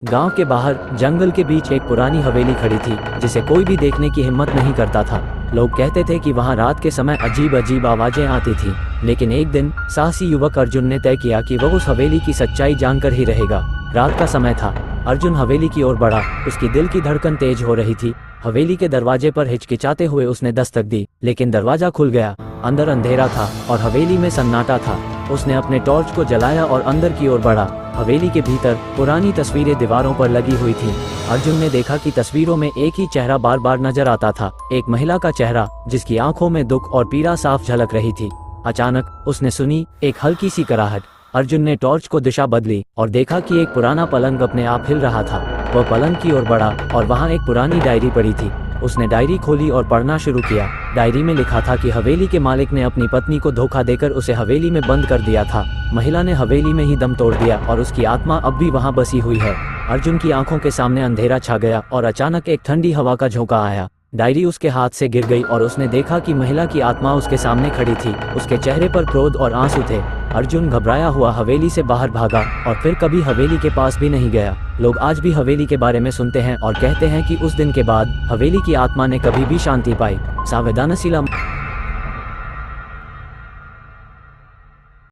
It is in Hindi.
गांव के बाहर जंगल के बीच एक पुरानी हवेली खड़ी थी जिसे कोई भी देखने की हिम्मत नहीं करता था। लोग कहते थे कि वहां रात के समय अजीब अजीब आवाजें आती थीं। लेकिन एक दिन साहसी युवक अर्जुन ने तय किया कि वह उस हवेली की सच्चाई जानकर ही रहेगा। रात का समय था। अर्जुन हवेली की ओर बढ़ा। उसकी दिल की धड़कन तेज हो रही थी। हवेली के दरवाजे पर हिचकिचाते हुए उसने दस्तक दी, लेकिन दरवाजा खुल गया। अंदर अंधेरा था और हवेली में सन्नाटा था। उसने अपने टॉर्च को जलाया और अंदर की ओर बढ़ा। हवेली के भीतर पुरानी तस्वीरें दीवारों पर लगी हुई थीं। अर्जुन ने देखा कि तस्वीरों में एक ही चेहरा बार बार नजर आता था, एक महिला का चेहरा जिसकी आंखों में दुख और पीड़ा साफ झलक रही थी। अचानक उसने सुनी एक हल्की सी कराहट। अर्जुन ने टॉर्च को दिशा बदली और देखा कि एक पुराना पलंग अपने आप हिल रहा था। वह पलंग की ओर बढ़ा और वहां एक पुरानी डायरी पड़ी थी। उसने डायरी खोली और पढ़ना शुरू किया। डायरी में लिखा था कि हवेली के मालिक ने अपनी पत्नी को धोखा देकर उसे हवेली में बंद कर दिया था। महिला ने हवेली में ही दम तोड़ दिया और उसकी आत्मा अब भी वहां बसी हुई है। अर्जुन की आंखों के सामने अंधेरा छा गया और अचानक एक ठंडी हवा का झोंका आया। डायरी उसके हाथ से गिर गई और उसने देखा कि महिला की आत्मा उसके सामने खड़ी थी। उसके चेहरे पर क्रोध और आंसू थे। अर्जुन घबराया हुआ हवेली से बाहर भागा और फिर कभी हवेली के पास भी नहीं गया। लोग आज भी हवेली के बारे में सुनते हैं और कहते हैं कि उस दिन के बाद हवेली की आत्मा ने कभी भी शांति पाई। संवेदनशील